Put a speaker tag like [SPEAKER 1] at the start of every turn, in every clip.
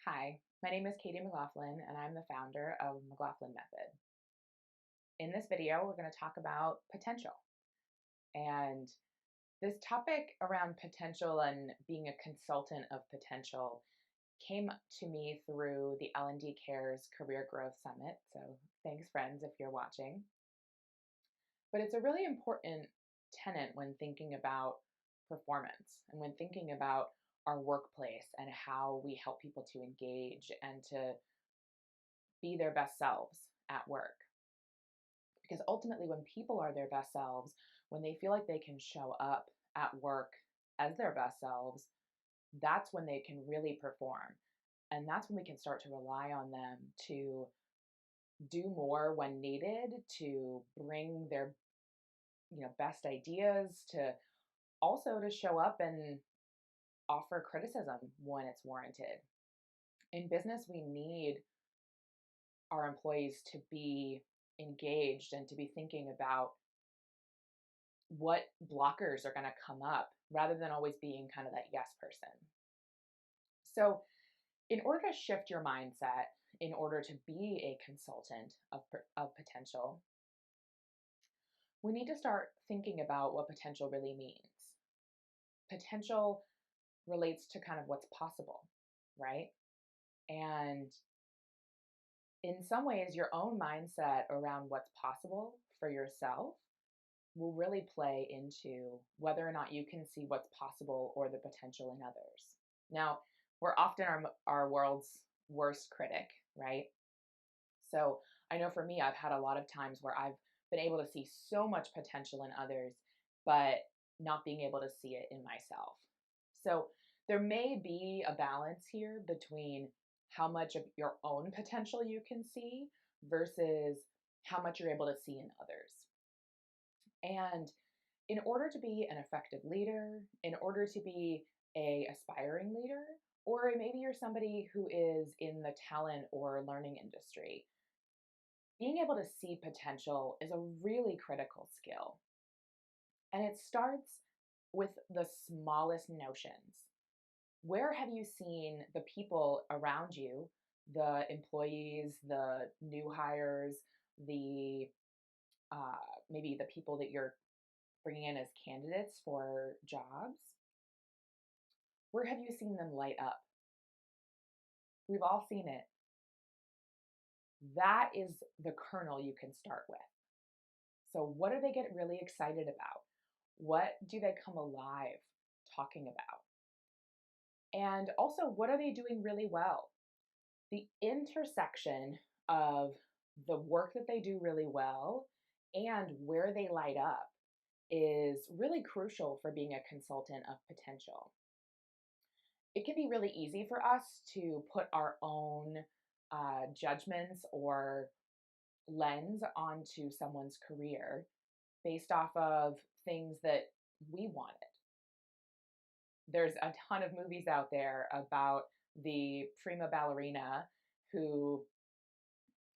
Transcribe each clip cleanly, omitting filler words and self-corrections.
[SPEAKER 1] Hi, my name is Katie McLaughlin, and I'm the founder of McLaughlin Method. In this video, we're going to talk about potential. And this topic around potential and being a consultant of potential came to me through the L&D Cares Career Growth Summit. So thanks, friends, if you're watching. But it's a really important tenet when thinking about performance and when thinking about our workplace and how we help people to engage and to be their best selves at work. Because ultimately, when people are their best selves, when they feel like they can show up at work as their best selves, that's when they can really perform. And that's when we can start to rely on them to do more when needed, to bring their best ideas, to also to show up and offer criticism when it's warranted. In business, we need our employees to be engaged and to be thinking about what blockers are going to come up rather than always being kind of that yes person. So, in order to shift your mindset, in order to be a consultant of potential, we need to start thinking about what potential really means. Potential relates to kind of what's possible, right? And in some ways, your own mindset around what's possible for yourself will really play into whether or not you can see what's possible or the potential in others. Now, we're often our world's worst critic, right? So I know for me, I've had a lot of times where I've been able to see so much potential in others, but not being able to see it in myself. So there may be a balance here between how much of your own potential you can see versus how much you're able to see in others. And in order to be an effective leader, in order to be a aspiring leader, or maybe you're somebody who is in the talent or learning industry, being able to see potential is a really critical skill. And it starts with the smallest notions. Where have you seen the people around you, the employees, the new hires, the maybe the people that you're bringing in as candidates for jobs? Where have you seen them light up? We've all seen it. That is the kernel you can start with. So, what do they get really excited about? What do they come alive talking about? And also, what are they doing really well? The intersection of the work that they do really well and where they light up is really crucial for being a consultant of potential. It can be really easy for us to put our own judgments or lens onto someone's career based off of things that we wanted. There's a ton of movies out there about the prima ballerina who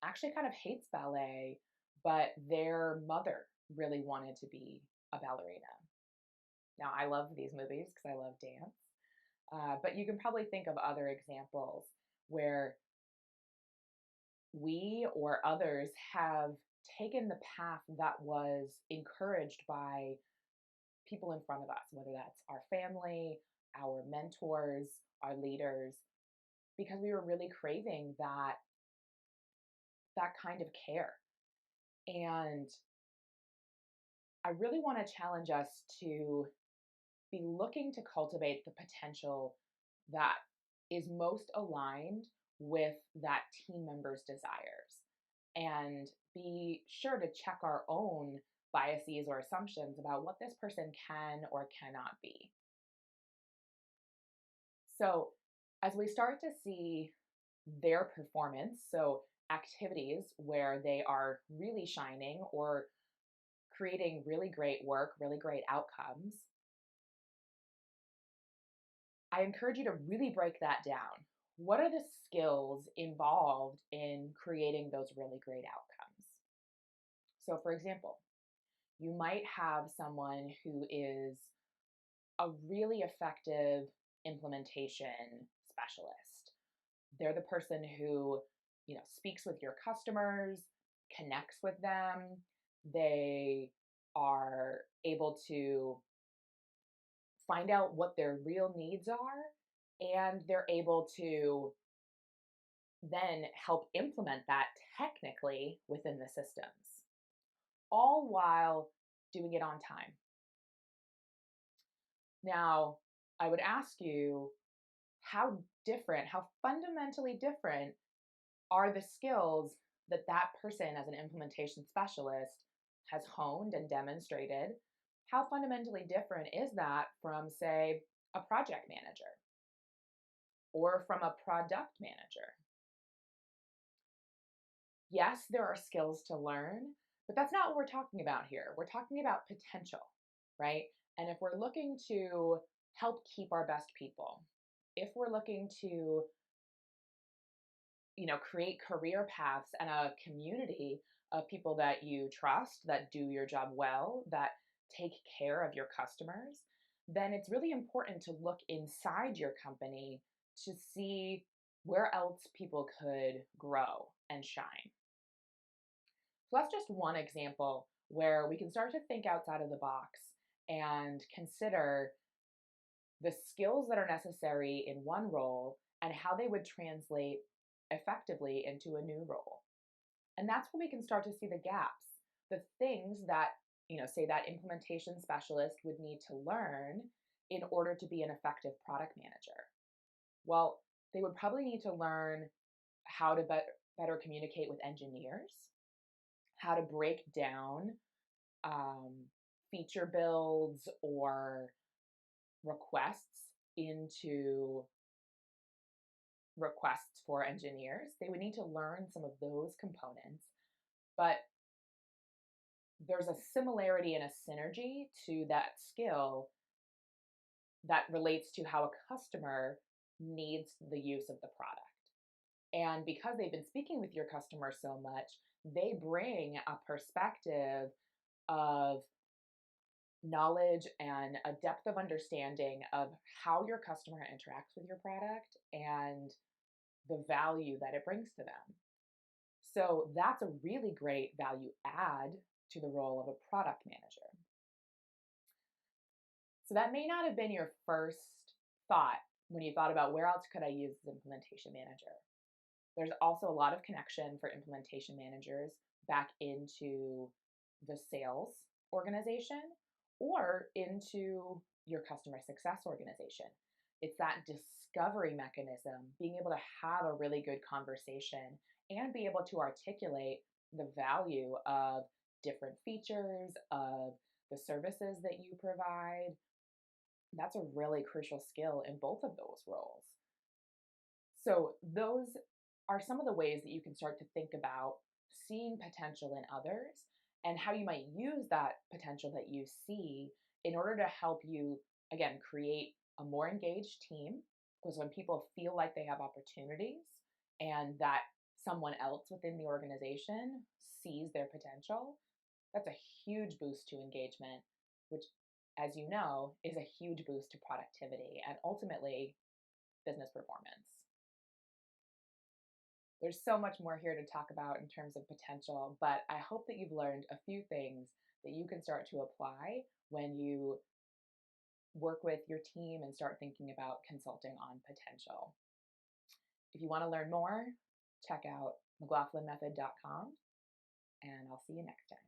[SPEAKER 1] actually kind of hates ballet, but their mother really wanted to be a ballerina. Now, I love these movies because I love dance, but you can probably think of other examples where we or others have taken the path that was encouraged by people in front of us, whether that's our family, our mentors, our leaders, because we were really craving that kind of care. And I really want to challenge us to be looking to cultivate the potential that is most aligned with that team member's desires and be sure to check our own biases or assumptions about what this person can or cannot be. So, as we start to see their performance, so activities where they are really shining or creating really great work, really great outcomes, I encourage you to really break that down. What are the skills involved in creating those really great outcomes? So, for example, you might have someone who is a really effective implementation specialist, They're the person who, speaks with your customers, connects with them. They are able to find out what their real needs are, and they're able to then help implement that technically within the systems, all while doing it on time. Now, I would ask you, how fundamentally different are the skills that that person as an implementation specialist has honed and demonstrated? How fundamentally different is that from, say, a project manager or from a product manager? Yes, there are skills to learn, but that's not what we're talking about here. We're talking about potential, right? And if we're looking to help keep our best people, if we're looking to, create career paths and a community of people that you trust, that do your job well, that take care of your customers, then it's really important to look inside your company to see where else people could grow and shine. So that's just one example where we can start to think outside of the box and consider the skills that are necessary in one role and how they would translate effectively into a new role. And that's where we can start to see the gaps, the things that, say that implementation specialist would need to learn in order to be an effective product manager. Well, they would probably need to learn how to better communicate with engineers, how to break down feature builds or requests into requests for engineers. They would need to learn some of those components, but there's a similarity and a synergy to that skill that relates to how a customer needs the use of the product. And because they've been speaking with your customer so much, they bring a perspective of knowledge and a depth of understanding of how your customer interacts with your product and the value that it brings to them. So that's a really great value add to the role of a product manager. So that may not have been your first thought when you thought about where else could I use the implementation manager. There's also a lot of connection for implementation managers back into the sales organization or into your customer success organization. It's that discovery mechanism, being able to have a really good conversation and be able to articulate the value of different features, of the services that you provide. That's a really crucial skill in both of those roles. So those are some of the ways that you can start to think about seeing potential in others and how you might use that potential that you see in order to help you, again, create a more engaged team. Because when people feel like they have opportunities and that someone else within the organization sees their potential, that's a huge boost to engagement, which, as you know, is a huge boost to productivity and ultimately business performance. There's so much more here to talk about in terms of potential, but I hope that you've learned a few things that you can start to apply when you work with your team and start thinking about consulting on potential. If you want to learn more, check out McLaughlinmethod.com, and I'll see you next time.